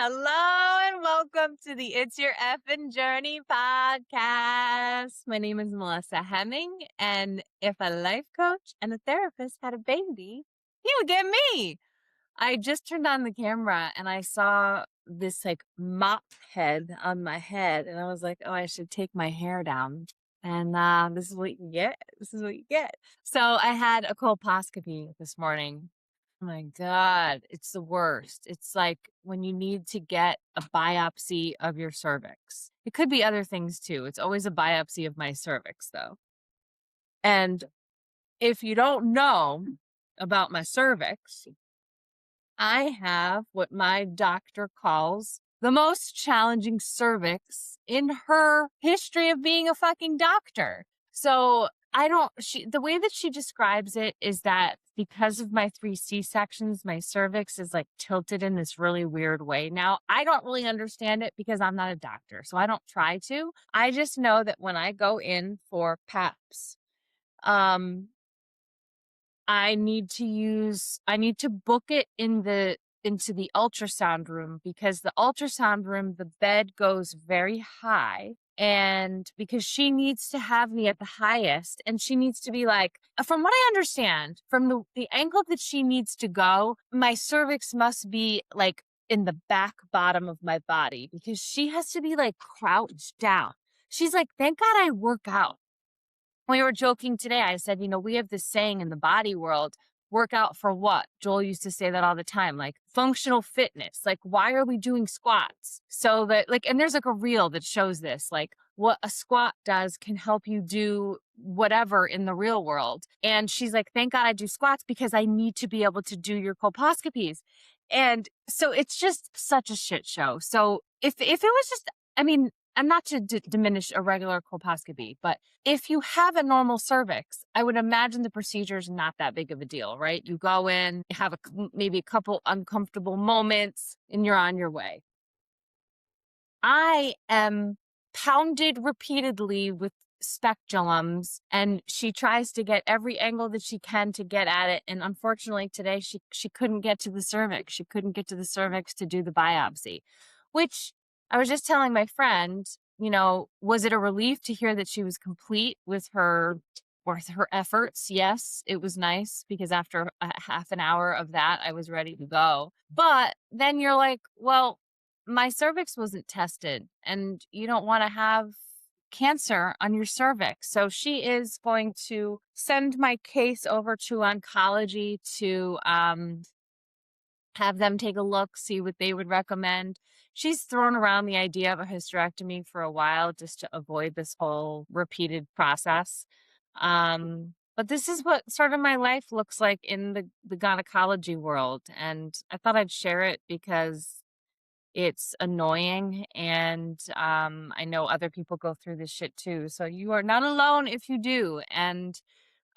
Hello and welcome to the It's Your Effin' Journey podcast. My name is Melissa Hemming, and if a life coach and a therapist had a baby, he would get me. I just turned on the camera and I saw this like mop head on my head, and I was like, oh, I should take my hair down. And this is what you get. This is what you get. So I had a colposcopy this morning. Oh my God, it's the worst. It's like when you need to get a biopsy of your cervix. It could be other things too. It's always a biopsy of my cervix, though. And if you don't know about my cervix, I have what my doctor calls the most challenging cervix in her history of being a fucking doctor. So the way that she describes it is that because of my 3 C-sections, my cervix is like tilted in this really weird way. Now, I don't really understand it because I'm not a doctor, so I don't try to. I just know that when I go in for PAPs, um, I need to book it into the ultrasound room, because the ultrasound room, the bed goes very high. And because she needs to have me at the highest, and she needs to be like, from what I understand, from the angle that she needs to go, my cervix must be like in the back bottom of my body, because she has to be like crouched down. She's like, thank God I work out. We were joking today. I said, we have this saying in the body world, work out for what? Joel used to say that all the time, like functional fitness. Like, why are we doing squats? So that and there's like a reel that shows this, like what a squat does can help you do whatever in the real world. And she's like, thank God I do squats because I need to be able to do your colposcopies. And so it's just such a shit show. So if it was just, I'm not to diminish a regular colposcopy, but if you have a normal cervix, I would imagine the procedure is not that big of a deal, right? You go in, have maybe a couple uncomfortable moments, and you're on your way. I am pounded repeatedly with speculums, and she tries to get every angle that she can to get at it. And unfortunately today she couldn't get to the cervix. She couldn't get to the cervix to do the biopsy, which I was just telling my friend, was it a relief to hear that she was complete with her efforts? Yes, it was nice, because after a half an hour of that, I was ready to go. But then you're like, well, my cervix wasn't tested, and you don't want to have cancer on your cervix. So she is going to send my case over to oncology to have them take a look, see what they would recommend. She's thrown around the idea of a hysterectomy for a while just to avoid this whole repeated process. But this is what sort of my life looks like in the gynecology world. And I thought I'd share it because it's annoying, and I know other people go through this shit too. So you are not alone if you do. And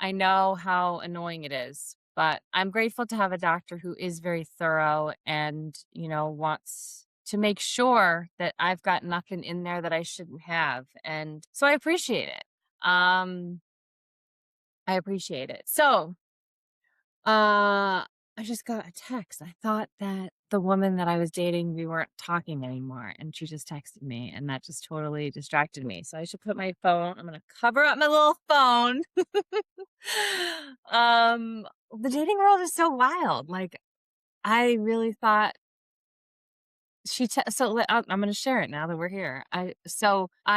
I know how annoying it is, but I'm grateful to have a doctor who is very thorough and, wants to make sure that I've got nothing in there that I shouldn't have. And so I appreciate it. I appreciate it. So, I just got a text. I thought that the woman that I was dating, we weren't talking anymore, and she just texted me, and that just totally distracted me. So I should put my phone, I'm going to cover up my little phone. The dating world is so wild. Like, I really thought I'm going to share it now that we're here. I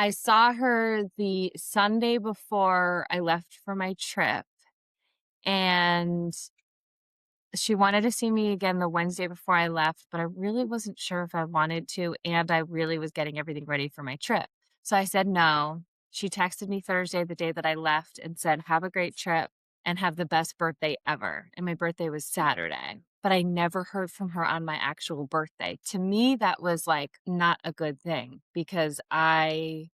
saw her the Sunday before I left for my trip, and she wanted to see me again the Wednesday before I left, but I really wasn't sure if I wanted to, and I really was getting everything ready for my trip. So I said no. She texted me Thursday, the day that I left, and said, have a great trip and have the best birthday ever. And my birthday was Saturday, but I never heard from her on my actual birthday. To me, that was like not a good thing, because I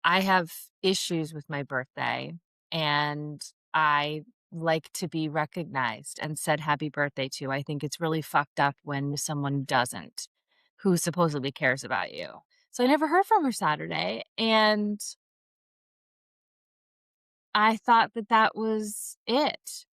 have issues with my birthday, and I like to be recognized and said happy birthday to. I think it's really fucked up when someone doesn't, who supposedly cares about you. So I never heard from her Saturday, and I thought that was it.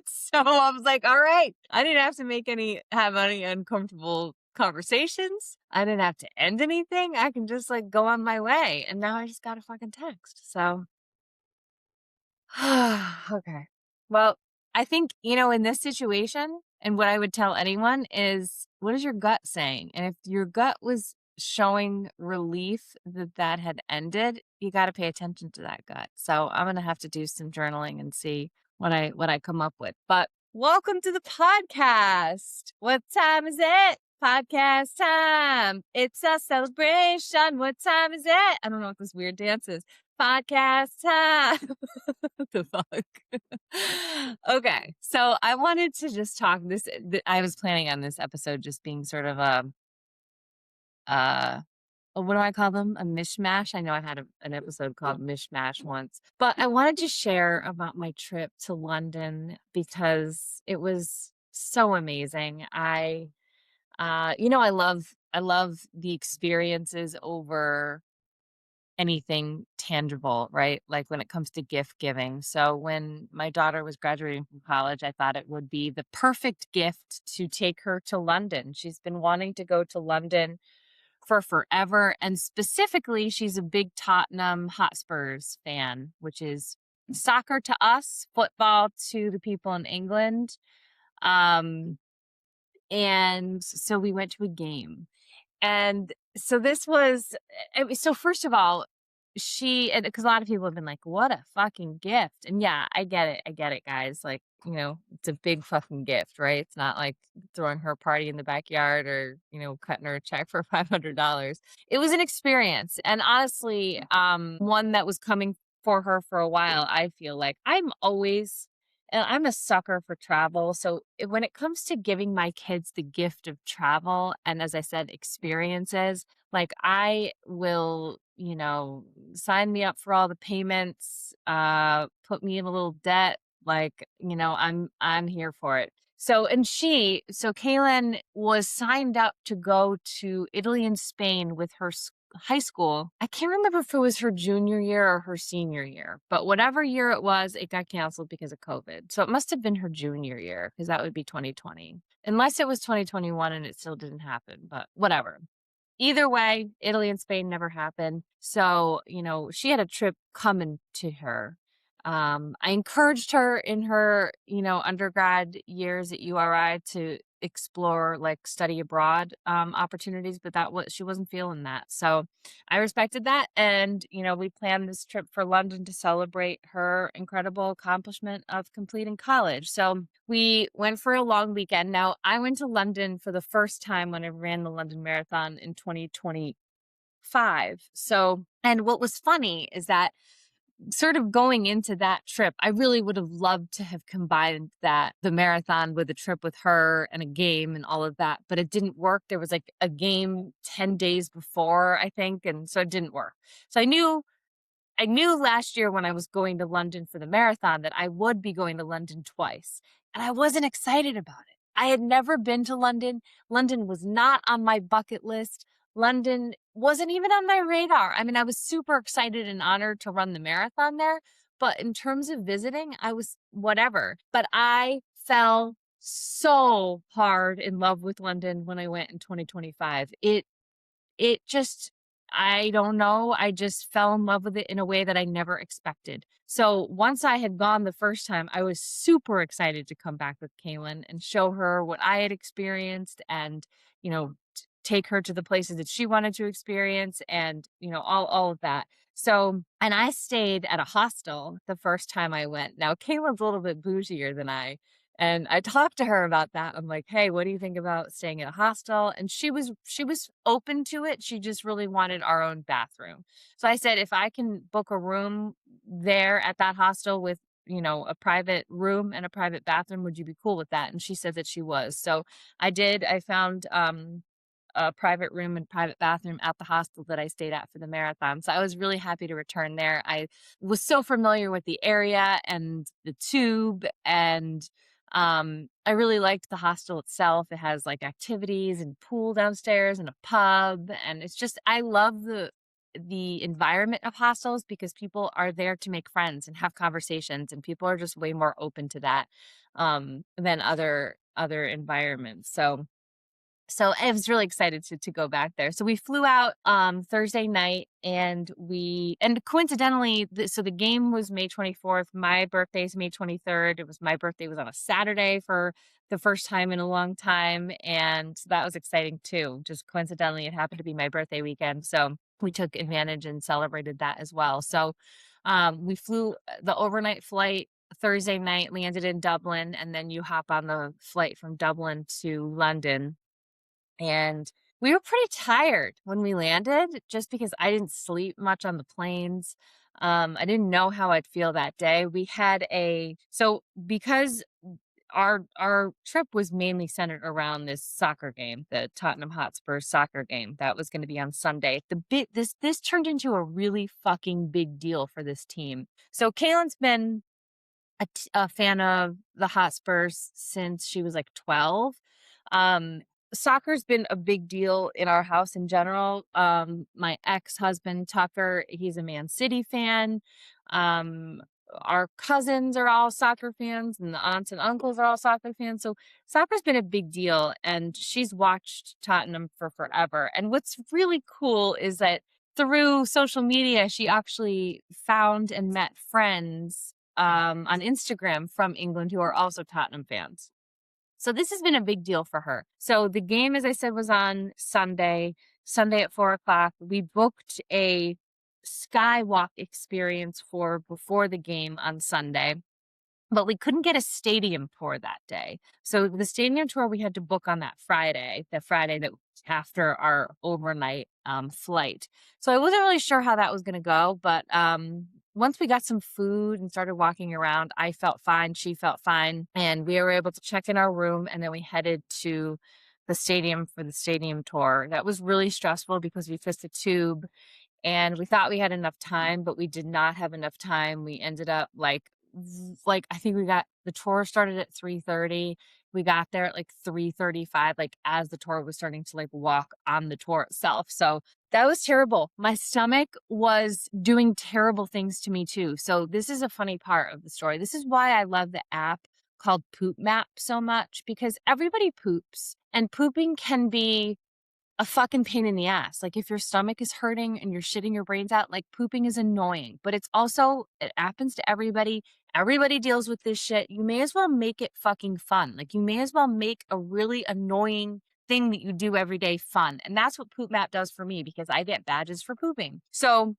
So I was like, all right, I didn't have to have any uncomfortable conversations. I didn't have to end anything. I can just like go on my way. And now I just got a fucking text. So, okay. Well, I think, in this situation, and what I would tell anyone is, what is your gut saying? And if your gut was showing relief that that had ended, you got to pay attention to that gut. So I'm going to have to do some journaling and see what I come up with. But welcome to the podcast. What time is it? Podcast time. It's a celebration. What time is it? I don't know what this weird dance is. Podcast time. What the fuck? Okay. So I wanted to just talk I was planning on this episode just being sort of uh, what do I call them? A mishmash. I know I had an episode called Mishmash once, but I wanted to share about my trip to London because it was so amazing. I love the experiences over anything tangible, right? Like when it comes to gift giving. So when my daughter was graduating from college, I thought it would be the perfect gift to take her to London. She's been wanting to go to London for forever. And specifically, she's a big Tottenham Hotspurs fan, which is soccer to us, football to the people in England. Um, and so we went to a game. And so this was, so first of all, because a lot of people have been like, what a fucking gift. And yeah, I get it. I get it, guys. Like, it's a big fucking gift, right? It's not like throwing her a party in the backyard or, cutting her a check for $500. It was an experience. And honestly, one that was coming for her for a while. I feel like I'm a sucker for travel. So when it comes to giving my kids the gift of travel, and as I said, experiences, like I will, sign me up for all the payments, put me in a little debt. Like, I'm here for it. So Kaylin was signed up to go to Italy and Spain with her high school. I can't remember if it was her junior year or her senior year, but whatever year it was, it got canceled because of COVID. So it must have been her junior year because that would be 2020, unless it was 2021 and it still didn't happen, but whatever. Either way, Italy and Spain never happened. So, she had a trip coming to her. I encouraged her in her, undergrad years at URI to explore like study abroad opportunities, but she wasn't feeling that. So I respected that. And, we planned this trip for London to celebrate her incredible accomplishment of completing college. So we went for a long weekend. Now, I went to London for the first time when I ran the London Marathon in 2025. So, and what was funny is that sort of going into that trip, I really would have loved to have combined the marathon with a trip with her and a game and all of that, but it didn't work. There was like a game 10 days before, I think. And so it didn't work. So I knew last year when I was going to London for the marathon that I would be going to London twice. And I wasn't excited about it. I had never been to London. London was not on my bucket list. London wasn't even on my radar. I mean, I was super excited and honored to run the marathon there. But in terms of visiting, I was whatever. But I fell so hard in love with London when I went in 2025. It just, I don't know. I just fell in love with it in a way that I never expected. So once I had gone the first time, I was super excited to come back with Kaylin and show her what I had experienced and, take her to the places that she wanted to experience and, all of that. So, and I stayed at a hostel the first time I went. Now, Kaylin's a little bit bougier than I. And I talked to her about that. I'm like, hey, what do you think about staying at a hostel? And she was open to it. She just really wanted our own bathroom. So I said, if I can book a room there at that hostel with, a private room and a private bathroom, would you be cool with that? And she said that she was. So I did. I found a private room and private bathroom at the hostel that I stayed at for the marathon. So I was really happy to return there. I was so familiar with the area and the tube, and I really liked the hostel itself. It has like activities and pool downstairs and a pub. And it's just, I love the environment of hostels because people are there to make friends and have conversations, and people are just way more open to that than other environments. So I was really excited to go back there. So we flew out Thursday night, and coincidentally, so the game was May 24th. My birthday is May 23rd. My birthday was on a Saturday for the first time in a long time, and that was exciting too. Just coincidentally, it happened to be my birthday weekend, so we took advantage and celebrated that as well. So we flew the overnight flight Thursday night, landed in Dublin, and then you hop on the flight from Dublin to London. And we were pretty tired when we landed just because I didn't sleep much on the planes. I didn't know how I'd feel that day. Because our trip was mainly centered around this soccer game, the Tottenham Hotspur soccer game that was going to be on Sunday. This turned into a really fucking big deal for this team. So Kaylin's been a fan of the Hotspurs since she was like 12. Soccer's been a big deal in our house in general. My ex-husband, Tucker, he's a Man City fan. Our cousins are all soccer fans, and the aunts and uncles are all soccer fans. So soccer's been a big deal, and she's watched Tottenham for forever. And what's really cool is that through social media, she actually found and met friends on Instagram from England who are also Tottenham fans. So this has been a big deal for her. So the game, as I said, was on Sunday at 4:00. We booked a skywalk experience for before the game on Sunday, but we couldn't get a stadium tour that day. So the stadium tour we had to book on that Friday, that after our overnight flight. So I wasn't really sure how that was going to go, but once we got some food and started walking around, I felt fine. She felt fine. And we were able to check in our room, and then we headed to the stadium for the stadium tour. That was really stressful because we fixed a tube, and we thought we had enough time, but we did not have enough time. We ended up like I think the tour started at 3:30. We got there at like 3:35, like as the tour was starting to like walk on the tour itself. So that was terrible. My stomach was doing terrible things to me too. So this is a funny part of the story. This is why I love the app called Poop Map so much, because everybody poops, and pooping can be a fucking pain in the ass. Like if your stomach is hurting and you're shitting your brains out, like pooping is annoying, but it happens to everybody. Everybody deals with this shit. You may as well make it fucking fun. Like you may as well make a really annoying thing that you do every day fun. And that's what Poop Map does for me, because I get badges for pooping. So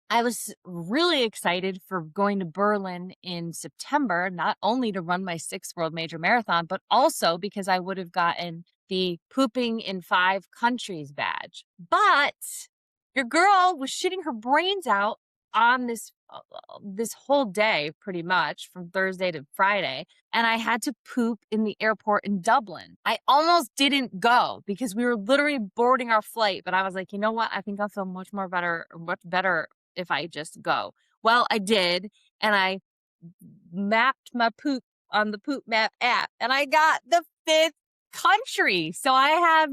I was really excited for going to Berlin in September, not only to run my 6th World Major Marathon, but also because I would have gotten the pooping in 5 countries badge. But your girl was shitting her brains out on this whole day, pretty much from Thursday to Friday. And I had to poop in the airport in Dublin. I almost didn't go because we were literally boarding our flight. But I was like, you know what? I think I'll feel much better if I just go. Well, I did. And I mapped my poop on the Poop Map app, and I got the 5th country. So I have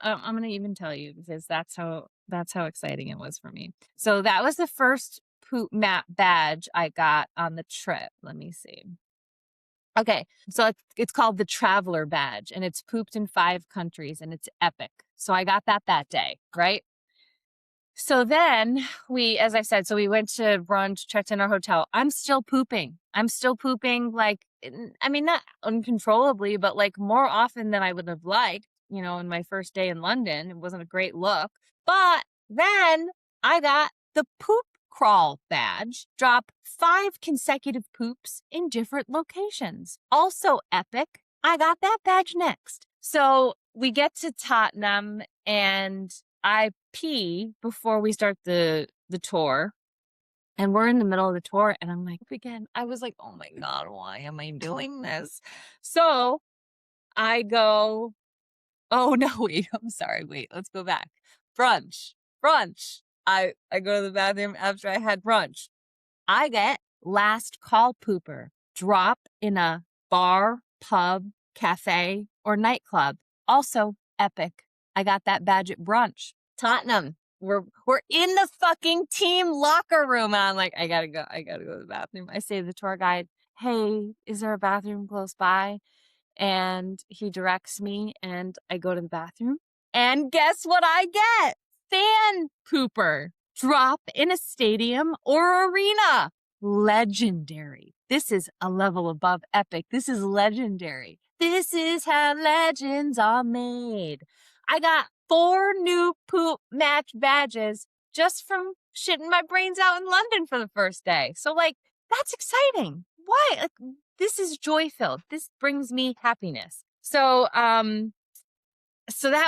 I'm going to even tell you, because that's how exciting it was for me. So that was the first Poop Map badge I got on the trip. Let me see. Okay. So it's called the Traveler Badge, and it's pooped in 5 countries, and it's epic. So I got that day, right? So then as I said, we went to brunch, checked in our hotel. I'm still pooping, like, I mean, not uncontrollably, but like more often than I would have liked, in my first day in London. It wasn't a great look. But then I got the Poop Crawl badge, drop 5 consecutive poops in different locations. Also epic. I got that badge next. So we get to Tottenham, and I pee before we start the tour, and we're in the middle of the tour, and I'm like, again, I was like, oh my God, why am I doing this? So I go, oh no, wait, I'm sorry. Wait, let's go back. Brunch. I go to the bathroom after I had brunch. I get last call pooper, drop in a bar, pub, cafe, or nightclub. Also epic. I got that badge at brunch. Tottenham. we're in the fucking team locker room. And I'm like, I gotta go to the bathroom. I say to the tour guide, hey, is there a bathroom close by? And he directs me and I go to the bathroom. And guess what I get? Fan pooper. Drop in a stadium or arena. Legendary. This is a level above epic. This is legendary. This is how legends are made. I got 4 new poop match badges just from shitting my brains out in London for the first day. So, like, that's exciting. Why? Like, this is joy-filled. This brings me happiness. So that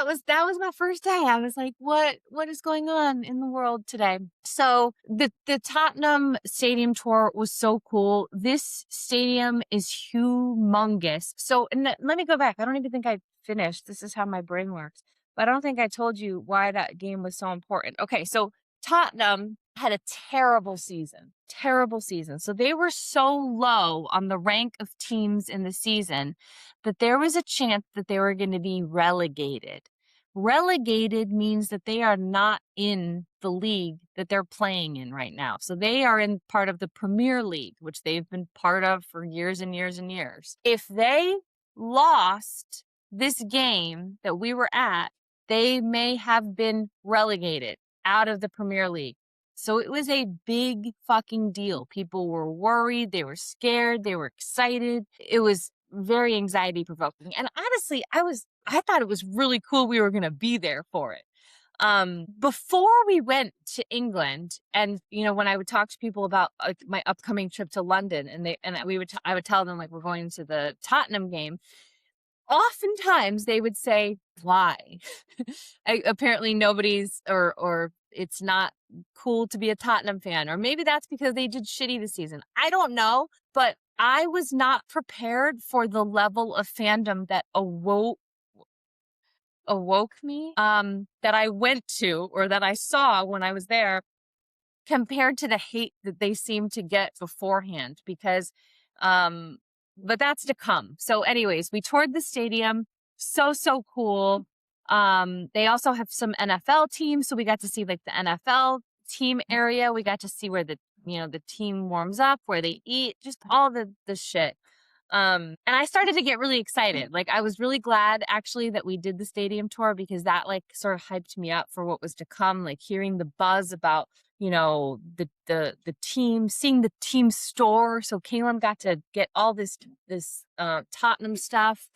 was my first day. I was like, what is going on in the world today? So the Tottenham stadium tour was so cool. This stadium is humongous. So, and let me go back. I don't even think I finished. This is how my brain works. But I don't think I told you why that game was so important. Okay, so Tottenham had a terrible season. Terrible season. So they were so low on the rank of teams in the season that there was a chance that they were going to be relegated. Relegated means that they are not in the league that they're playing in right now. So they are in part of the Premier League, which they've been part of for years and years and years. If they lost this game that we were at, they may have been relegated out of the Premier League. So it was a big fucking deal. People were worried. They were scared. They were excited. It was very anxiety provoking. And honestly, I thought it was really cool we were going to be there for it. Before we went to England, and when I would talk to people about my upcoming trip to London, and I would tell them, like, we're going to the Tottenham game. Oftentimes they would say, why? Apparently nobody's, or it's not cool to be a Tottenham fan, or maybe that's because they did shitty this season. I don't know, but I was not prepared for the level of fandom that awoke me, that I went to, or that I saw when I was there, compared to the hate that they seemed to get beforehand, because, but that's to come. So anyways, we toured the stadium. So cool. They also have some NFL teams. So we got to see, like, the NFL team area. We got to see where the team warms up, where they eat, just all the shit. And I started to get really excited. Like, I was really glad actually that we did the stadium tour, because that, like, sort of hyped me up for what was to come, like hearing the buzz about, the team, seeing the team store. So Caleb got to get all this Tottenham stuff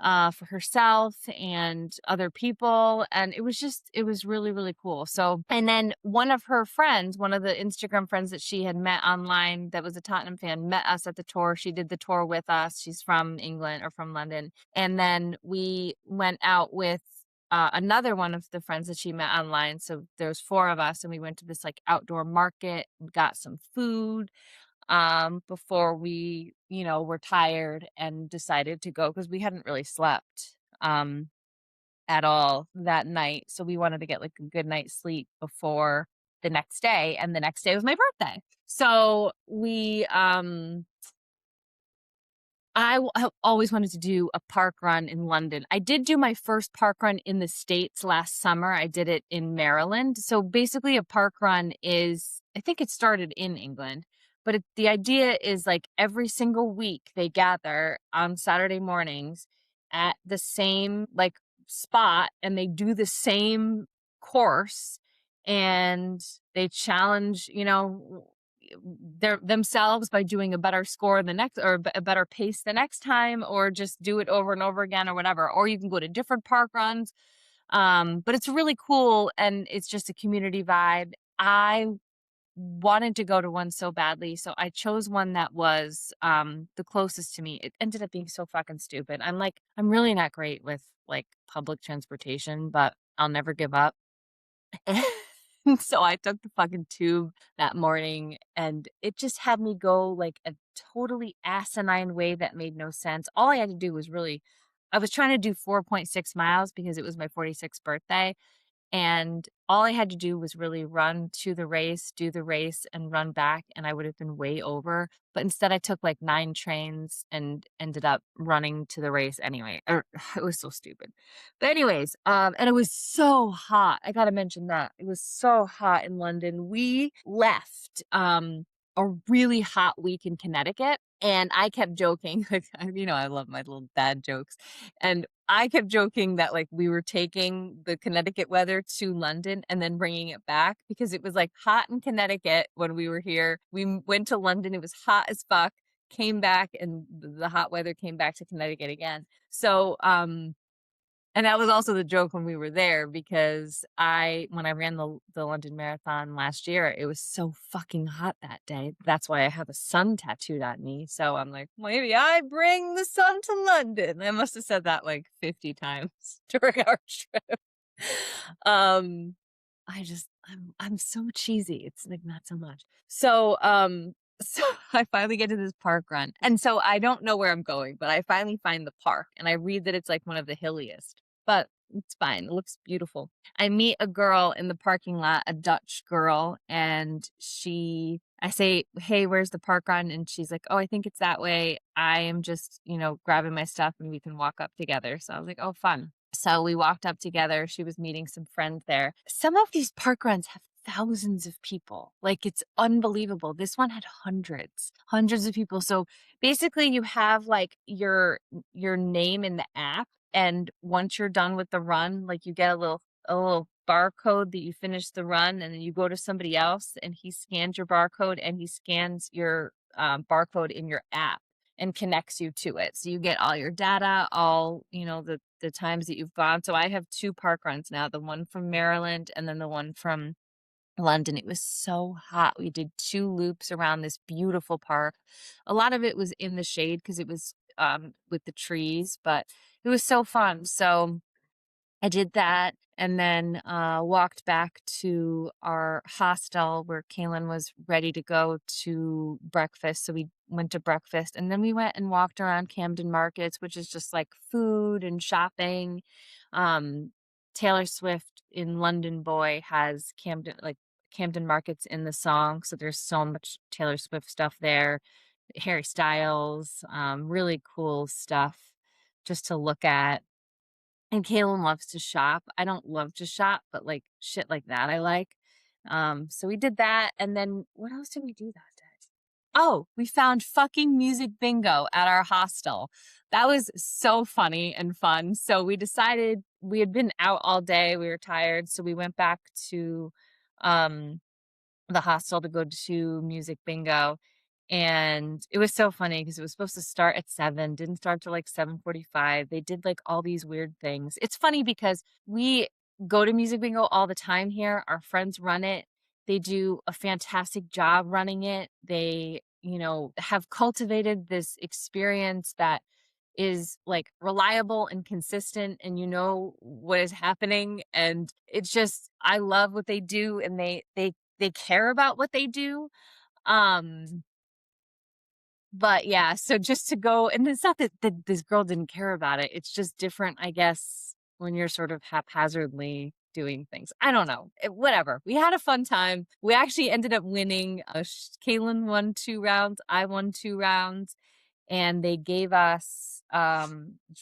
for herself and other people. And it was really, really cool. So, and then one of her friends, one of the Instagram friends that she had met online that was a Tottenham fan, met us at the tour. She did the tour with us. She's from England, or from London. And then we went out with another one of the friends that she met online. So there's 4 of us, and we went to this, like, outdoor market, got some food before we, were tired and decided to go, because we hadn't really slept at all that night. So we wanted to get, like, a good night's sleep before the next day. And the next day was my birthday. So I have always wanted to do a park run in London. I did do my first park run in the States last summer. I did it in Maryland. So basically a park run is, I think it started in England, but the idea is, like, every single week they gather on Saturday mornings at the same, like, spot, and they do the same course, and they challenge, themselves by doing a better score the next, or a better pace the next time, or just do it over and over again, or whatever. Or you can go to different park runs. But it's really cool, and it's just a community vibe. I wanted to go to one so badly, so I chose one that was the closest to me. It ended up being so fucking stupid. I'm really not great with, like, public transportation, but I'll never give up. So I took the fucking tube that morning, and it just had me go, like, a totally asinine way that made no sense. All I had to do was I was trying to do 4.6 miles because it was my 46th birthday. And all I had to do was really run to the race, do the race, and run back, and I would have been way over. But instead, I took like 9 trains and ended up running to the race anyway. It was so stupid. But anyways, and it was so hot. I gotta mention that. It was so hot in London. We left a really hot week in Connecticut, and I kept joking, like, I love my little dad jokes. And I kept joking that, like, we were taking the Connecticut weather to London and then bringing it back because it was, like, hot in Connecticut when we were here. We went to London, it was hot as fuck, came back, and the hot weather came back to Connecticut again. So, and that was also the joke when we were there because when I ran the London Marathon last year, it was so fucking hot that day. That's why I have a sun tattooed on me. So I'm like, maybe I bring the sun to London. I must have said that like 50 times during our trip. Um, I'm so cheesy. It's like not so much. So so I finally get to this park run. And so I don't know where I'm going, but I finally find the park and I read that it's like one of the hilliest. But it's fine. It looks beautiful. I meet a girl in the parking lot, a Dutch girl, and I say, "Hey, where's the park run?" And she's like, "Oh, I think it's that way. I am just, grabbing my stuff and we can walk up together." So I was like, "Oh, fun." So we walked up together. She was meeting some friends there. Some of these park runs have thousands of people. Like it's unbelievable. This one had hundreds of people. So basically you have like your name in the app, and once you're done with the run, like you get a little barcode that you finish the run, and then you go to somebody else and he scans your barcode and he scans your barcode in your app and connects you to it. So you get all your data, all, the times that you've gone. So I have 2 park runs now, the one from Maryland and then the one from London. It was so hot. We did 2 loops around this beautiful park. A lot of it was in the shade because it was with the trees, but it was so fun. So I did that and then walked back to our hostel where Kaylin was ready to go to breakfast. So we went to breakfast and then we went and walked around Camden Markets, which is just like food and shopping. Um, Taylor Swift in London Boy has Camden Markets in the song. So there's so much Taylor Swift stuff there. Harry Styles, really cool stuff just to look at. And Kaylin loves to shop. I don't love to shop, but like shit like that I like. So we did that. And then what else did we do that day? Oh, we found fucking music bingo at our hostel. That was so funny and fun. So we decided we had been out all day. We were tired. So we went back to um the hostel to go to music bingo. And it was so funny because it was supposed to start at 7, didn't start till like 7:45. They did like all these weird things. It's funny because we go to music bingo all the time here. Our friends run it. They do a fantastic job running it. They, have cultivated this experience that is like reliable and consistent and you know what is happening, and it's just I love what they do, and they care about what they do. um but yeah, so just to go, and it's not that this girl didn't care about it. It's just different, I guess, when you're sort of haphazardly doing things. I don't know. Whatever. We had a fun time. We actually ended up winning. Kaylin won 2 rounds. I won 2 rounds, and they gave us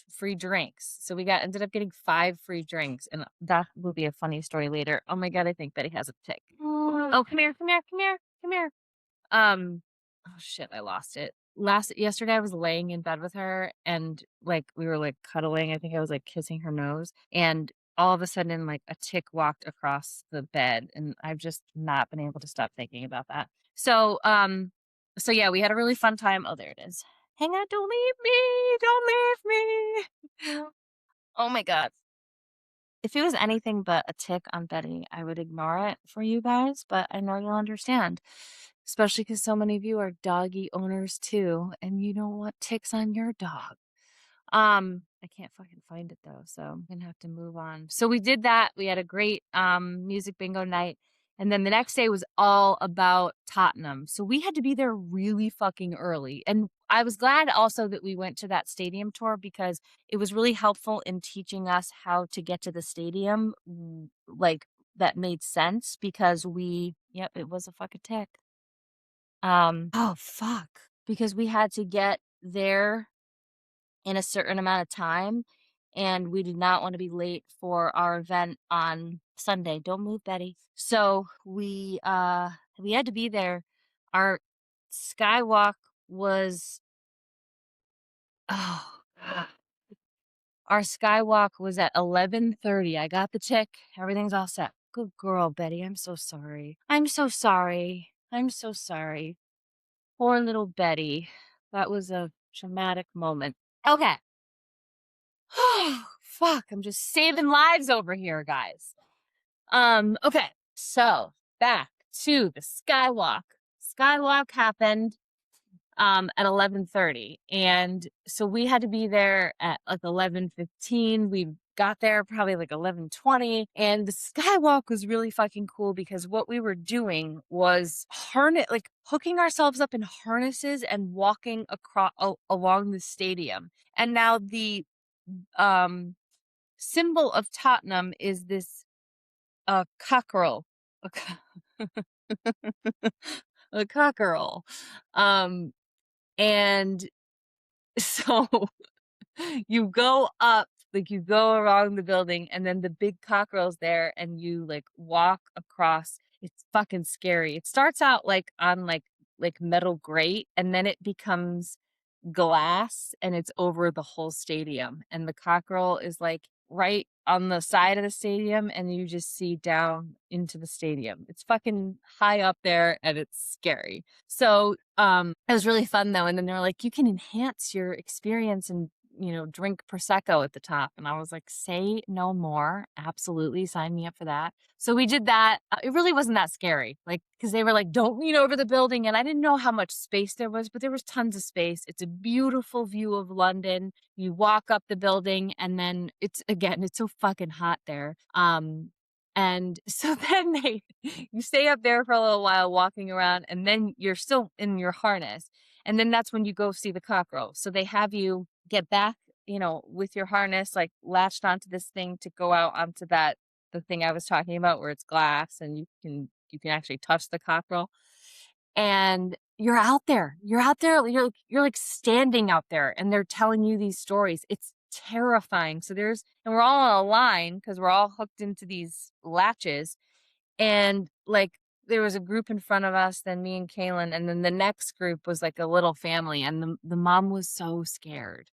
free drinks. So we ended up getting 5 free drinks, and that will be a funny story later. Oh my god, I think Betty has a tick. Oh, come here, come here, come here, come here. Oh shit, I lost it. Yesterday I was laying in bed with her and like we were like cuddling. I think I was like kissing her nose, and all of a sudden like a tick walked across the bed, and I've just not been able to stop thinking about that. So yeah, we had a really fun time. Oh, there it is. Hang on, don't leave me. Don't leave me. Oh my god. If it was anything but a tick on Betty, I would ignore it for you guys, but I know you'll understand. Especially because so many of you are doggy owners too, and you don't want ticks on your dog. I can't fucking find it though, so I'm gonna have to move on. So we did that. We had a great music bingo night, And then the next day was all about Tottenham. So we had to be there really fucking early. And I was glad also that we went to that stadium tour because it was really helpful in teaching us how to get to the stadium, like that made sense because yep, it was a fucking tick. Oh fuck. Because we had to get there in a certain amount of time and we did not want to be late for our event on Sunday. Don't move, Betty. So we had to be there. Our skywalk was oh God. Our skywalk was at 11:30. I got the tick. Everything's all set. Good girl, Betty. I'm so sorry. I'm so sorry. I'm so sorry. Poor little Betty. That was a traumatic moment. Okay. Fuck, I'm just saving lives over here, guys. Okay. So, back to the skywalk. Skywalk happened at 11:30 and so we had to be there at like 11:15. We got there probably like 11:20 and the skywalk was really fucking cool because what we were doing was hooking ourselves up in harnesses and walking across along the stadium. And now the um symbol of Tottenham is this cockerel. A, a cockerel. And so you go up, like you go around the building and then the big cockerel's there and you like walk across. It's fucking scary. It starts out like on like metal grate and then it becomes glass and it's over the whole stadium. And the cockerel is like right on the side of the stadium and you just see down into the stadium. It's fucking high up there and it's scary. So it was really fun though. And then they were like, you can enhance your experience and drink Prosecco at the top. And I was like, say no more. Absolutely. Sign me up for that. So we did that. It really wasn't that scary. Like, cause they were like, don't lean over the building. And I didn't know how much space there was, but there was tons of space. It's a beautiful view of London. You walk up the building and then it's so fucking hot there. And so then you stay up there for a little while walking around and then you're still in your harness. And then that's when you go see the cockerel. So they have you get back, with your harness, like latched onto this thing to go out onto the thing I was talking about where it's glass and you can actually touch the cockerel. And you're out there, you're like standing out there and they're telling you these stories. It's terrifying. So and we're all on a line because we're all hooked into these latches. And like there was a group in front of us, then me and Kaylin, and then the next group was like a little family, and the mom was so scared.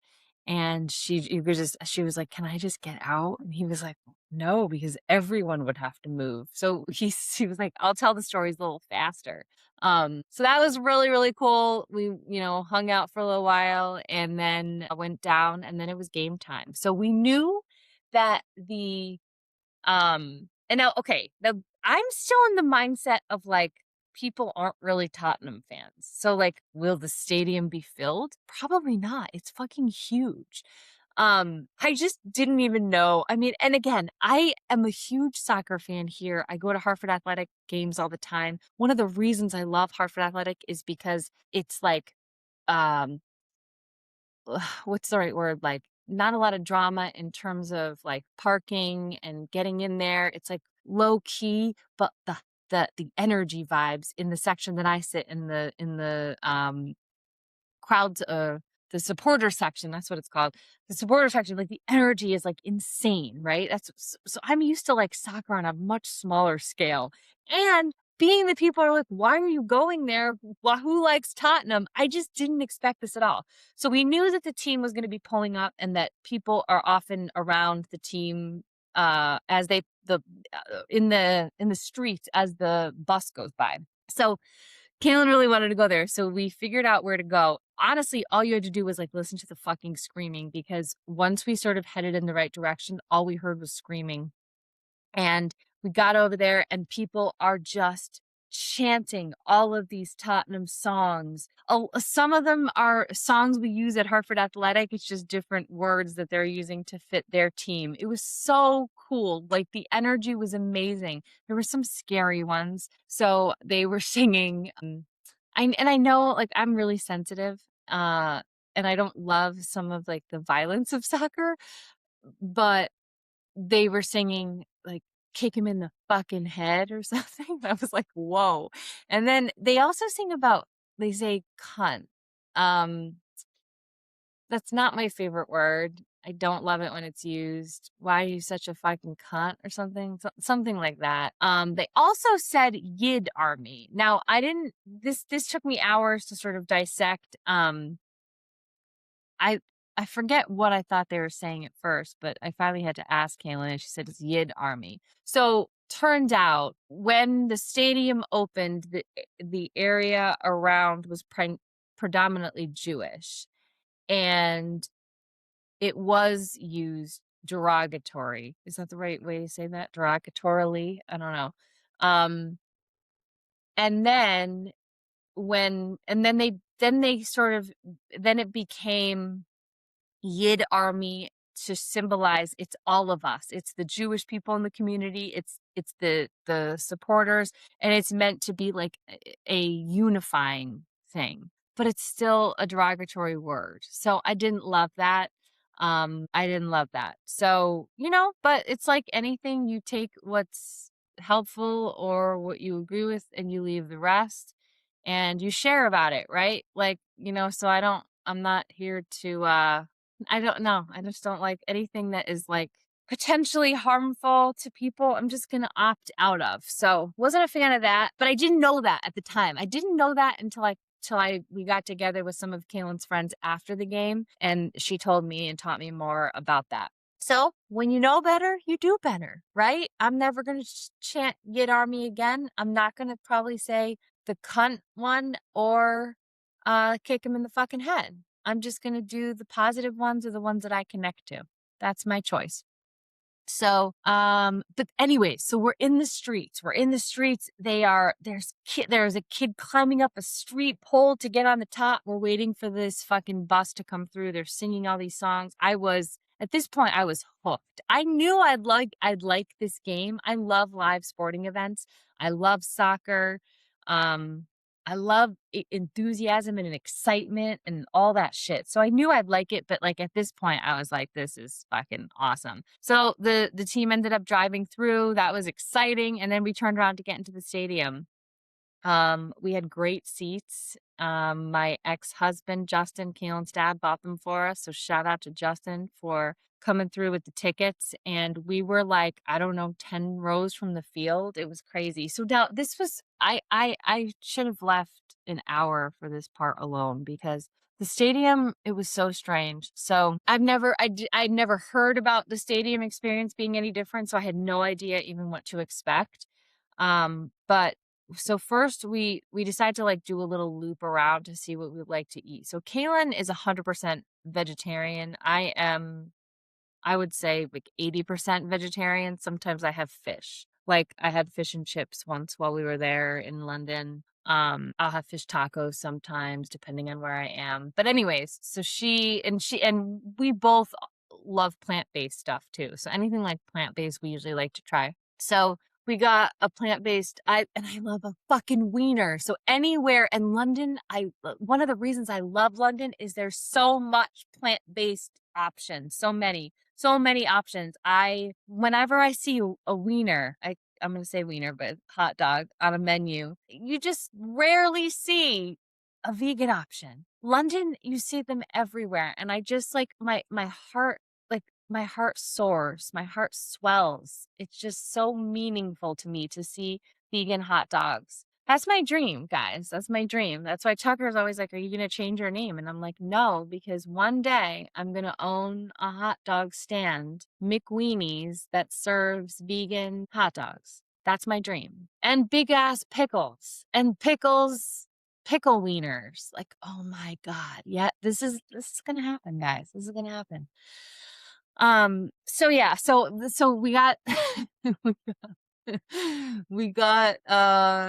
And she was like, "Can I just get out?" And he was like, "No, because everyone would have to move." So he was like, "I'll tell the stories a little faster." So that was really, really cool. We, hung out for a little while and then I went down and then it was game time. So we knew that and now, okay, I'm still in the mindset of like people aren't really Tottenham fans. So like, will the stadium be filled? Probably not. It's fucking huge. I just didn't even know. I mean, and again, I am a huge soccer fan here. I go to Hartford Athletic games all the time. One of the reasons I love Hartford Athletic is because it's like, um, what's the right word? Like not a lot of drama in terms of like parking and getting in there. It's like low key, but the energy vibes in the section that I sit in the crowds the supporter section, that's what it's called. The supporter section, like the energy is like insane, right? So I'm used to like soccer on a much smaller scale. And being the people are like, why are you going there? Well, who likes Tottenham? I just didn't expect this at all. So we knew that the team was going to be pulling up and that people are often around the team as in the streets as the bus goes by. So Kaylin really wanted to go there, so we figured out where to go. Honestly, all you had to do was like listen to the fucking screaming because once we sort of headed in the right direction, all we heard was screaming. And we got over there and people are just chanting all of these Tottenham songs. Oh, some of them are songs we use at Hartford Athletic. It's just different words that they're using to fit their team. It was so cool. Like the energy was amazing. There were some scary ones. So they were singing. I know like I'm really sensitive. And I don't love some of like the violence of soccer, but they were singing like "Kick him in the fucking head" or something. I was like, "Whoa." And then they also sing about they say cunt. Um, that's not my favorite word. I don't love it when it's used. "Why are you such a fucking cunt?" or something, something like that. They also said "Yid Army." Now, I didn't this took me hours to sort of dissect. I I forget what I thought they were saying at first, but I finally had to ask Kaylin, and she said it's Yid Army. So turned out when the stadium opened, the area around was predominantly Jewish, and it was used derogatory. Is that the right way to say that? Derogatorily? I don't know. Um, and then then they sort of then it became Yid Army to symbolize it's all of us. It's the Jewish people in the community. It's the supporters, and it's meant to be like a unifying thing. But it's still a derogatory word. So I didn't love that. I didn't love that. So, but it's like anything, you take what's helpful or what you agree with and you leave the rest and you share about it, right? Like, so I'm not here to I don't know. I just don't like anything that is like potentially harmful to people. I'm just going to opt out of. So, wasn't a fan of that, but I didn't know that at the time. I didn't know that until we got together with some of Kaylin's friends after the game, and she told me and taught me more about that. So, when you know better, you do better, right? I'm never going to chant "Yid Army" again. I'm not going to probably say the cunt one or kick him in the fucking head. I'm just going to do the positive ones or the ones that I connect to. That's my choice. So, but anyways, so we're in the streets. There's a kid climbing up a street pole to get on the top. We're waiting for this fucking bus to come through. They're singing all these songs. At this point, I was hooked. I knew I'd like this game. I love live sporting events. I love soccer. Um, I love enthusiasm and excitement and all that shit. So I knew I'd like it, but like at this point I was like, this is fucking awesome. So the team ended up driving through. That was exciting. And then we turned around to get into the stadium. We had great seats. My ex-husband, Justin, Kaylin's dad, bought them for us. So shout out to Justin for coming through with the tickets. And we were like, I don't know, 10 rows from the field. It was crazy. So now this was, I should have left an hour for this part alone because the stadium, it was so strange. So I'd never heard about the stadium experience being any different. So I had no idea even what to expect. But so first we decided to like do a little loop around to see what we'd like to eat. So Kaylin is 100% vegetarian. I would say like 80% vegetarian. Sometimes I have fish. Like I had fish and chips once while we were there in London. I'll have fish tacos sometimes depending on where I am. But anyways, so she and we both love plant-based stuff too. So anything like plant-based we usually like to try. So we got a plant-based I love a fucking wiener. So anywhere in London, one of the reasons I love London is there's so much plant-based options. So many options. Whenever I see a wiener, I'm going to say wiener, but hot dog on a menu, you just rarely see a vegan option. London, you see them everywhere. And I just like my heart soars, my heart swells. It's just so meaningful to me to see vegan hot dogs. That's my dream, guys. That's my dream. That's why Tucker's always like, "Are you going to change your name?" And I'm like, "No, because one day I'm going to own a hot dog stand, McWeenie's, that serves vegan hot dogs. That's my dream. And big ass pickles. And pickle wieners. Like, oh my God. Yeah, this is gonna happen, guys. This is gonna happen. So yeah, so we got We got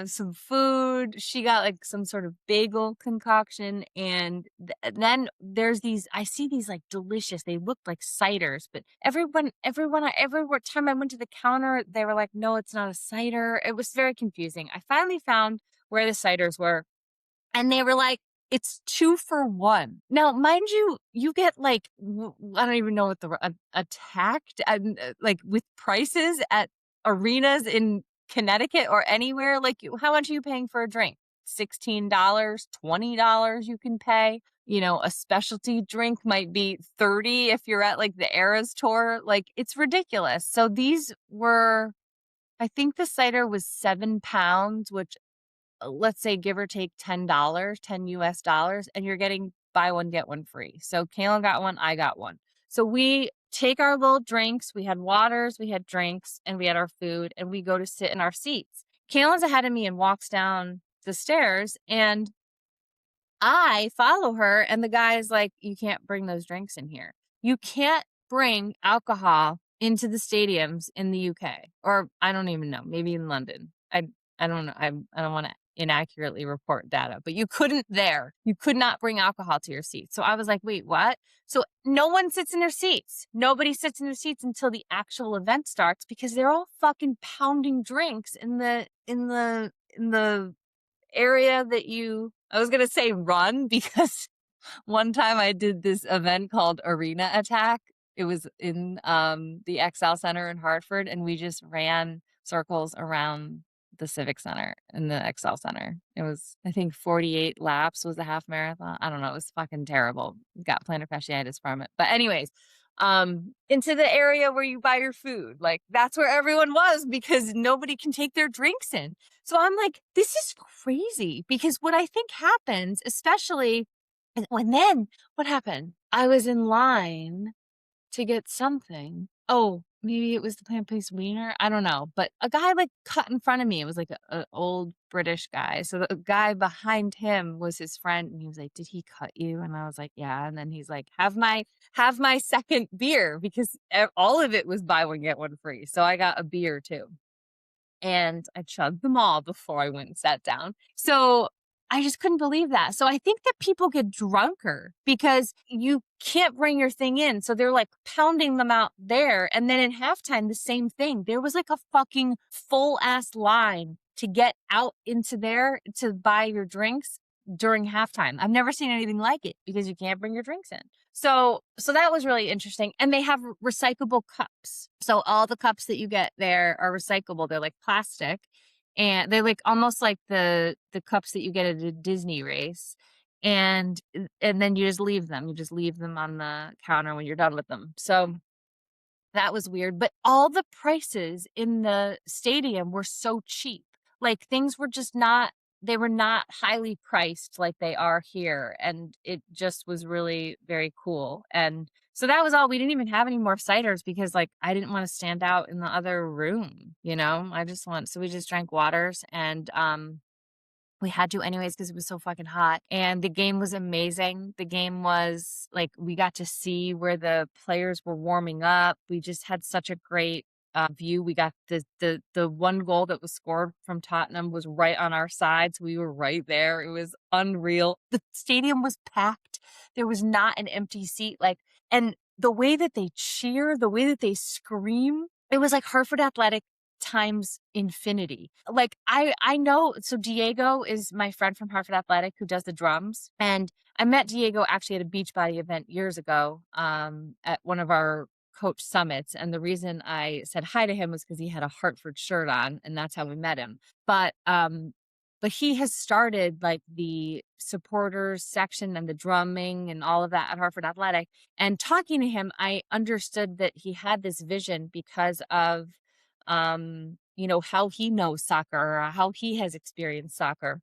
some food. She got like some sort of bagel concoction, and then there's these, I see these like delicious, they look like ciders, but every time I went to the counter, they were like, no, it's not a cider. It was very confusing. I finally found where the ciders were, and they were like, it's 2 for 1. Now, mind you, you get like, I don't even know what attacked, like with prices at arenas in Connecticut or anywhere. Like, how much are you paying for a drink? $16, $20 you can pay. You know, a specialty drink might be 30 if you're at like the Eras tour. Like, it's ridiculous. So these were, I think the cider was 7 pounds, which, let's say give or take $10, 10 US dollars, and you're getting buy one, get one free. So Kaylin got one, I got one. So we take our little drinks, we had waters, we had drinks, and we had our food, and we go to sit in our seats. Kaylin's ahead of me and walks down the stairs, and I follow her, and the guy is like, you can't bring those drinks in here. You can't bring alcohol into the stadiums in the UK, or I don't even know, maybe in London. I don't know. I don't want to inaccurately report data, but you couldn't there. You could not bring alcohol to your seat. So I was like, wait, what? So no one sits in their seats. Nobody sits in their seats until the actual event starts, because they're all fucking pounding drinks in the area that I was going to say run, because one time I did this event called Arena Attack. It was in the XL Center in Hartford, and we just ran circles around the Civic Center in the XL Center. It was, I think, 48 laps was a half marathon. I don't know. It was fucking terrible. Got plantar fasciitis from it. But anyways, into the area where you buy your food. Like, that's where everyone was, because nobody can take their drinks in. So I'm like, this is crazy, because what I think happens, especially when then what happened? I was in line to get something. Oh, maybe it was the plant-based wiener. I don't know. But a guy like cut in front of me. It was like an old British guy. So the guy behind him was his friend, and he was like, "Did he cut you?" And I was like, "Yeah." And then he's like, "Have my second beer," because all of it was buy one get one free. So I got a beer too, and I chugged them all before I went and sat down. So I just couldn't believe that. So I think that people get drunker because you can't bring your thing in. So they're like pounding them out there. And then in halftime, the same thing. There was like a fucking full ass line to get out into there to buy your drinks during halftime. I've never seen anything like it, because you can't bring your drinks in. So that was really interesting. And they have recyclable cups. So all the cups that you get there are recyclable. They're like plastic, and they're like almost like the cups that you get at a Disney race. And then you just leave them. You just leave them on the counter when you're done with them. So that was weird. But all the prices in the stadium were so cheap. Like, things were just not, they were not highly priced like they are here. And it just was really very cool. And so that was all. We didn't even have any more ciders, because like I didn't want to stand out in the other room, so we just drank waters, and we had to anyways, because it was so fucking hot. And the game was amazing. The game was like, we got to see where the players were warming up. We just had such a great view. We got the one goal that was scored from Tottenham was right on our side. So we were right there. It was unreal. The stadium was packed. There was not an empty seat. And the way that they cheer, the way that they scream, it was like Hartford Athletic times infinity. Like, I know, so Diego is my friend from Hartford Athletic who does the drums, and I met Diego actually at a Beachbody event years ago at one of our coach summits, and the reason I said hi to him was because he had a Hartford shirt on, and that's how we met him. But he has started like the supporters section and the drumming and all of that at Hartford Athletic. And talking to him, I understood that he had this vision because of how he knows soccer, or how he has experienced soccer.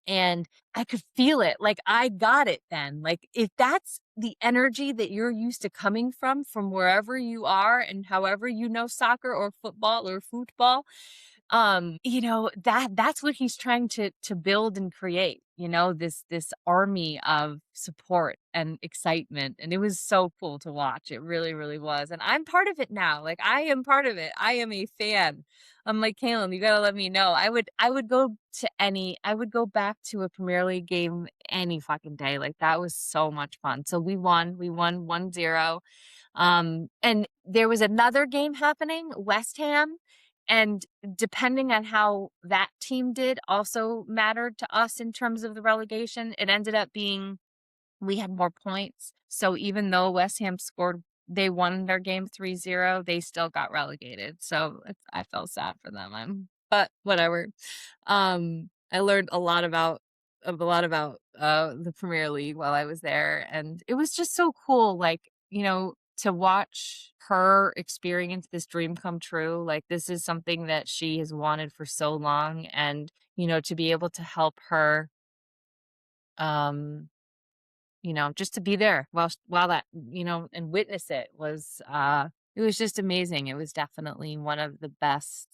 And I could feel it. Like, I got it then. Like, if that's the energy that you're used to coming from wherever you are and however you know soccer or football, You know, that's what he's trying to build and create, you know, this army of support and excitement. And it was so cool to watch. It really, really was. And I'm part of it now. Like I am part of it. I am a fan. I'm like, Kaylin, you gotta let me know. I would go to I would go back to a Premier League game any fucking day. Like that was so much fun. So we won 1-0. And there was another game happening, West Ham, and depending on how that team did also mattered to us in terms of the relegation. It ended up being we had more points. So even though West Ham scored, they won their game 3-0, they still got relegated. So I felt sad for them. But whatever. I learned a lot about the Premier League while I was there, and it was just so cool, like, you know, to watch her experience this dream come true. Like this is something that she has wanted for so long, and you know, to be able to help her, um you know, just to be there while that, you know, and witness it was just amazing. It was definitely one of the best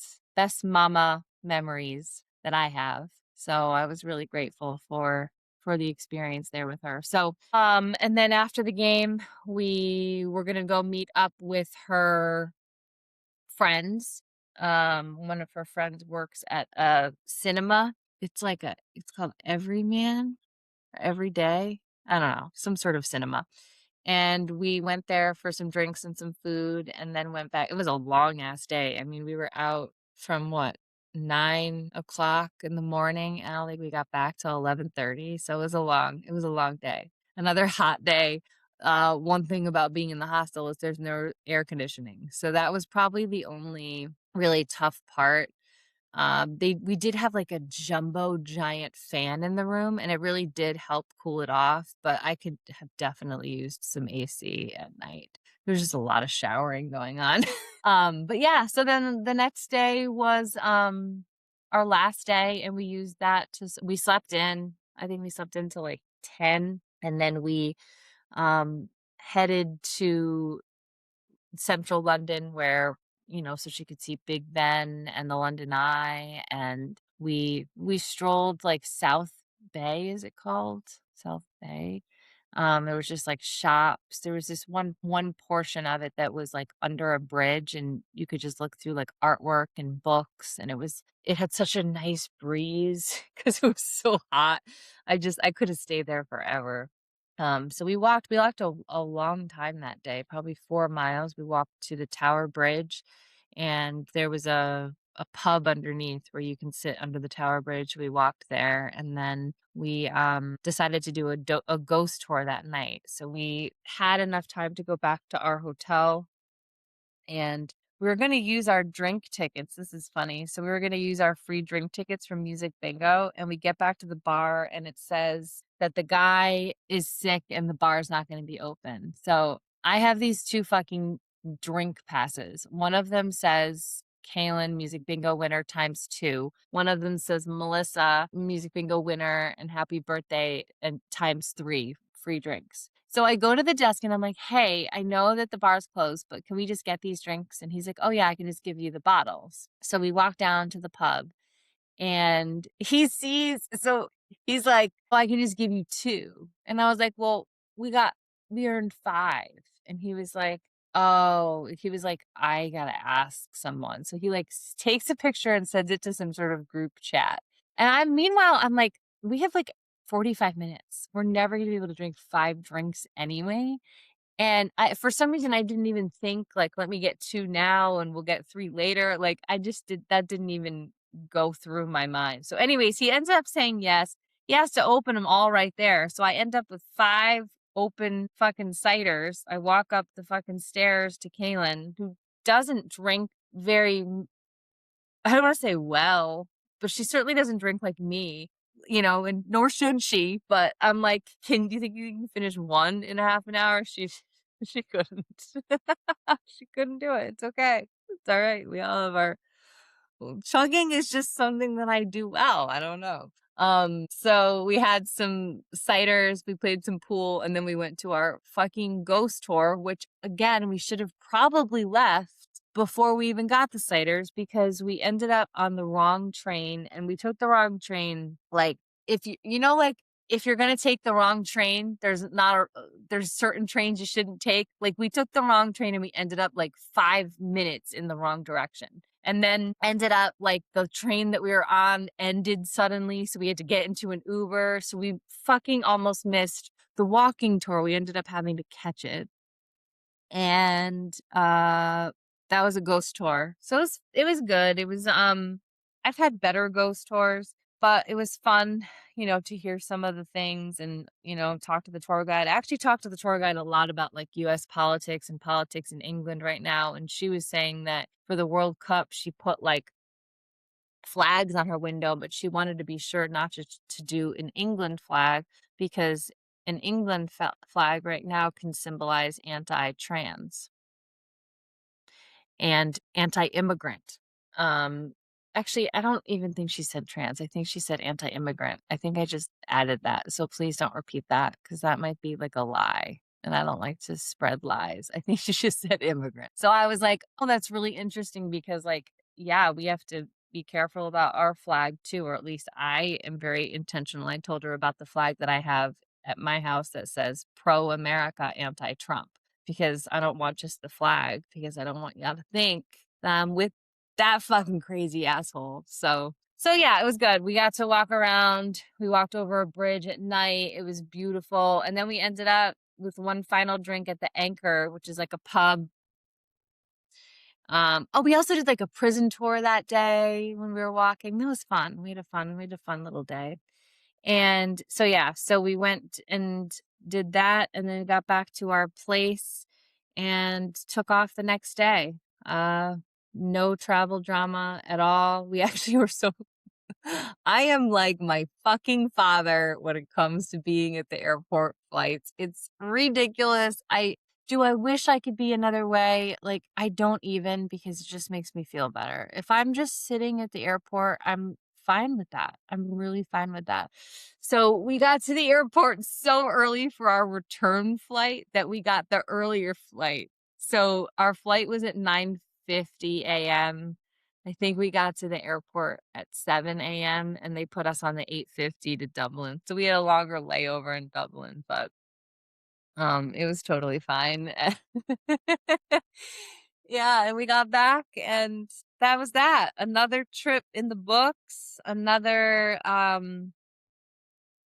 mama memories that I have. So I was really grateful for the experience there with her. So and then after the game, we were going to go meet up with her friends. One of her friends works at a cinema. It's called Everyman every day. I don't know, some sort of cinema. And we went there for some drinks and some food and then went back. It was a long ass day. I mean, we were out from what, 9 o'clock in the morning. I don't think we got back till 11:30. So it was a long day. Another hot day. One thing about being in the hostel is there's no air conditioning. So that was probably the only really tough part. We did have like a jumbo giant fan in the room, and it really did help cool it off, but I could have definitely used some AC at night. There's just a lot of showering going on. But yeah, so then the next day was our last day, and we used that we slept in. I think we slept in till like 10, and then we headed to central London where, you know, so she could see Big Ben and the London Eye, and we strolled like South Bay, is it called? South Bay. There was just like shops. There was this one portion of it that was like under a bridge and you could just look through like artwork and books, and it had such a nice breeze because it was so hot. I could have stayed there forever. So we walked a long time that day, probably 4 miles. We walked to the Tower Bridge, and there was a pub underneath where you can sit under the Tower Bridge. We walked there, and then we decided to do a ghost tour that night. So we had enough time to go back to our hotel, and we were going to use our drink tickets. This is funny. So we were going to use our free drink tickets from Music Bingo, and we get back to the bar and it says that the guy is sick and the bar is not going to be open. So I have these two fucking drink passes. One of them says Kaylin, Music Bingo winner times 2. One of them says Melissa, Music Bingo winner and happy birthday and times 3 free drinks. So I go to the desk and I'm like, hey, I know that the bar's closed, but can we just get these drinks? And he's like, oh, yeah, I can just give you the bottles. So we walk down to the pub and so he's like, well, I can just give you 2. And I was like, well, we earned 5. And he was like, I got to ask someone. So he like takes a picture and sends it to some sort of group chat. And meanwhile, I'm like, we have like 45 minutes. We're never going to be able to drink 5 drinks anyway. And for some reason, I didn't even think like, let me get 2 now and we'll get 3 later. Like that didn't even go through my mind. So anyways, he ends up saying yes. He has to open them all right there. So I end up with 5 open fucking ciders. I walk up the fucking stairs to Kaylin, who doesn't drink very, I don't want to say well, but she certainly doesn't drink like me, you know, and nor should she. But I'm like, do you think you can finish 1 in a half an hour? She couldn't. She couldn't do it. It's okay. It's all right. We all have our chugging is just something that I do well. I don't know. So we had some ciders, we played some pool, and then we went to our fucking ghost tour, which again, we should have probably left before we even got the ciders because we ended up on the wrong train, and we took the wrong train. Like, if like, if you're gonna take the wrong train, there's certain trains you shouldn't take. Like, we took the wrong train and we ended up like 5 minutes in the wrong direction. And then ended up like the train that we were on ended suddenly, so we had to get into an Uber. So we fucking almost missed the walking tour. We ended up having to catch it. And that was a ghost tour. So it was good. It was I've had better ghost tours, but it was fun, to hear some of the things and, talk to the tour guide. I actually talked to the tour guide a lot about like US politics and politics in England right now, and she was saying that for the World Cup she put like flags on her window, but she wanted to be sure not to do an England flag because an England flag right now can symbolize anti-trans and anti-immigrant. Um, Actually, I don't even think she said trans. I think she said anti-immigrant. I think I just added that. So please don't repeat that because that might be like a lie. And I don't like to spread lies. I think she just said immigrant. So I was like, oh, that's really interesting because, like, yeah, we have to be careful about our flag too, or at least I am very intentional. I told her about the flag that I have at my house that says pro America, anti Trump, because I don't want just the flag, because I don't want y'all to think that I'm with that fucking crazy asshole. So yeah, it was good. We got to walk around. We walked over a bridge at night. It was beautiful. And then we ended up with one final drink at the Anchor, which is like a pub. Oh, we also did like a prison tour that day when we were walking. That was fun. We had a fun little day. And so yeah, so we went and did that and then got back to our place and took off the next day. Uh no travel drama at all. We actually were so I am like my fucking father when it comes to being at the airport flights. It's ridiculous. I wish I could be another way. Like, I don't even, because it just makes me feel better. If I'm just sitting at the airport, I'm fine with that. I'm really fine with that. So we got to the airport so early for our return flight that we got the earlier flight. So our flight was at 9:50 a.m. I think we got to the airport at 7 a.m. and they put us on the 8:50 to Dublin. So we had a longer layover in Dublin, but it was totally fine. Yeah, and we got back and that was that. Another trip in the books, another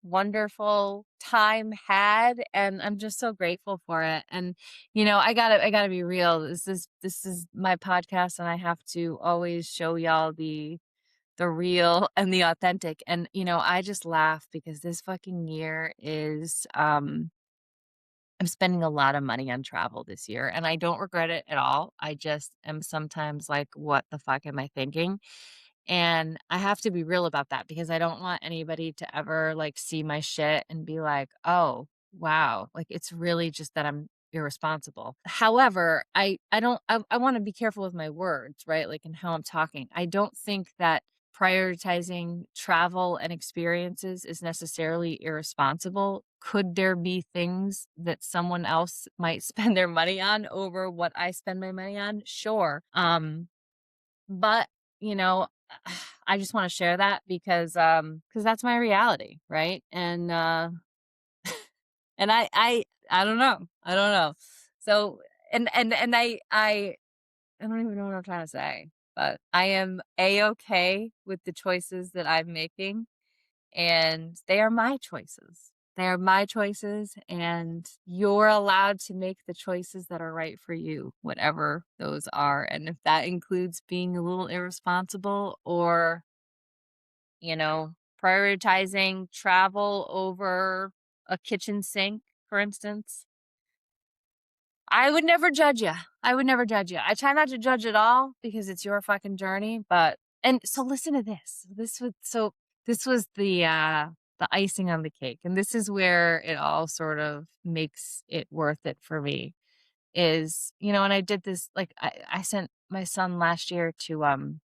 wonderful time had, and I'm just so grateful for it. And I got to be real. This is my podcast and I have to always show y'all the real and the authentic. And I just laugh because this fucking year is I'm spending a lot of money on travel this year and I don't regret it at all. I just am sometimes like, what the fuck am I thinking? And I have to be real about that because I don't want anybody to ever like see my shit and be like, "Oh, wow, like it's really just that I'm irresponsible." However, I want to be careful with my words, right? Like in how I'm talking. I don't think that prioritizing travel and experiences is necessarily irresponsible. Could there be things that someone else might spend their money on over what I spend my money on? Sure. But, you know, I just want to share that because that's my reality, right? And I don't know. I don't know. So and I don't even know what I'm trying to say, but I am A-okay with the choices that I'm making, and they are my choices. They are my choices, and you're allowed to make the choices that are right for you, whatever those are. And if that includes being a little irresponsible or, prioritizing travel over a kitchen sink, for instance, I would never judge you. I would never judge you. I try not to judge at all because it's your fucking journey. And so listen to this. This was the icing on the cake. And this is where it all sort of makes it worth it for me is, and I did this, like I sent my son last year to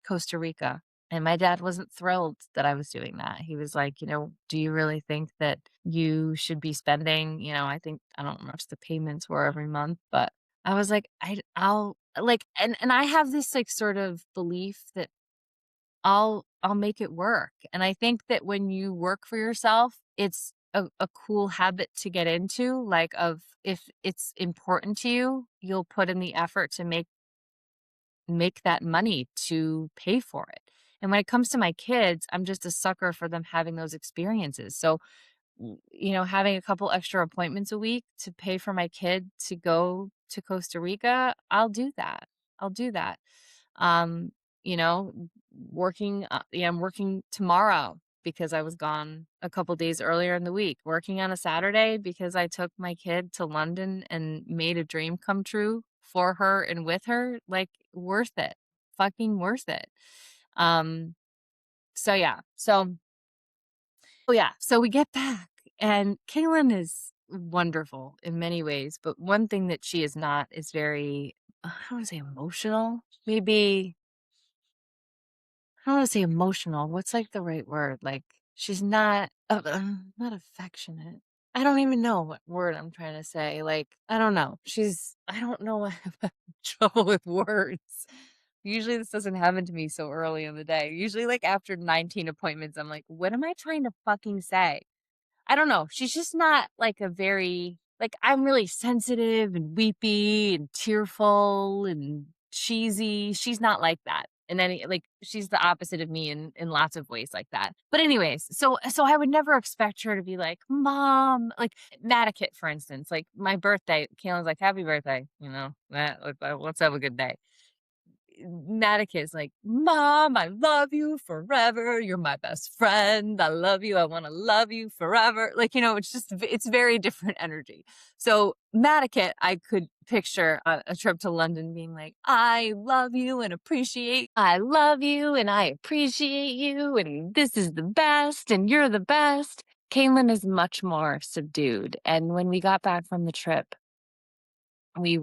Costa Rica, and my dad wasn't thrilled that I was doing that. He was like, do you really think that you should be spending, I don't remember what the payments were every month, but I was like, I'll like, and I have this like sort of belief that I'll make it work. And I think that when you work for yourself, it's a cool habit to get into, like of if it's important to you, you'll put in the effort to make that money to pay for it. And when it comes to my kids, I'm just a sucker for them having those experiences. So, having a couple extra appointments a week to pay for my kid to go to Costa Rica, I'll do that. I'll do that. Um, I'm working tomorrow because I was gone a couple days earlier in the week, working on a Saturday because I took my kid to London and made a dream come true for her and with her, like worth it. Fucking worth it. Um, so yeah. So we get back and Kaylin is wonderful in many ways, but one thing that she is not is very, I don't want to say emotional, maybe I don't wanna say emotional, what's, like, the right word? Like, she's not affectionate. I don't even know what word I'm trying to say, like, I don't know. I don't know why I'm having trouble with words. Usually, this doesn't happen to me so early in the day. Usually, like, after 19 appointments, I'm like, "What am I trying to fucking say?" I don't know. She's just not like a very like I'm really sensitive and weepy and tearful and cheesy. She's not like that. In any like she's the opposite of me in lots of ways like that. But anyways, so I would never expect her to be like, "Mom," like Matikit, for instance, like my birthday, Kaylin's like, "Happy birthday," let's have a good day. Maticus, like, "Mom, I love you forever. You're my best friend. I love you. I wanna love you forever." Like, it's very different energy. So, Maticate, I could picture a trip to London being like, I love you, and I appreciate you, and this is the best, and you're the best." Caitlin is much more subdued, and when we got back from the trip we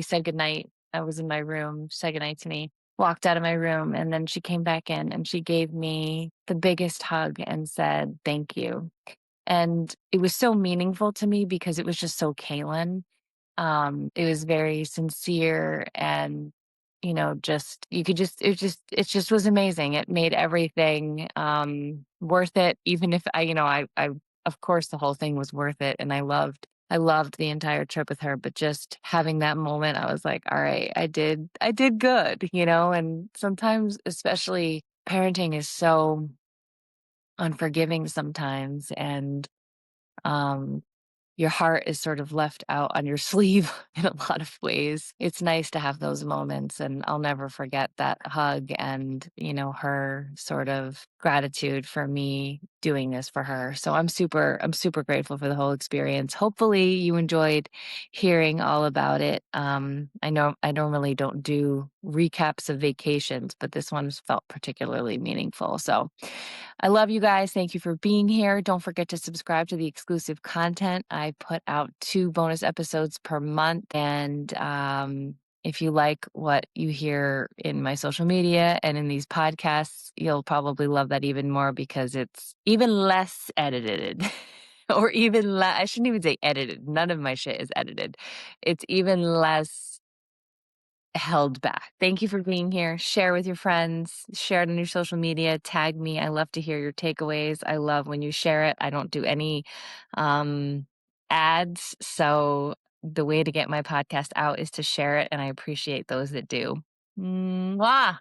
said goodnight. I was in my room, said goodnight to me, walked out of my room, and then she came back in and she gave me the biggest hug and said, "Thank you." And it was so meaningful to me because it was just so Kaylin. It was very sincere and, just you could just it just was amazing. It made everything worth it, even if I of course the whole thing was worth it and I loved the entire trip with her, but just having that moment, I was like, all right, I did good, and sometimes, especially parenting is so unforgiving sometimes. And um, your heart is sort of left out on your sleeve in a lot of ways. It's nice to have those moments, and I'll never forget that hug and, her sort of gratitude for me doing this for her. So I'm super grateful for the whole experience. Hopefully you enjoyed hearing all about it. I know I normally don't do recaps of vacations, but this one's felt particularly meaningful. So I love you guys. Thank you for being here. Don't forget to subscribe to the exclusive content. I put out 2 bonus episodes per month. And if you like what you hear in my social media and in these podcasts, you'll probably love that even more because it's even less edited. Or even less, I shouldn't even say edited. None of my shit is edited. It's even less held back. Thank you for being here. Share with your friends, share it on your social media, tag me. I love to hear your takeaways. I love when you share it. I don't do any ads. So the way to get my podcast out is to share it. And I appreciate those that do. Mwah!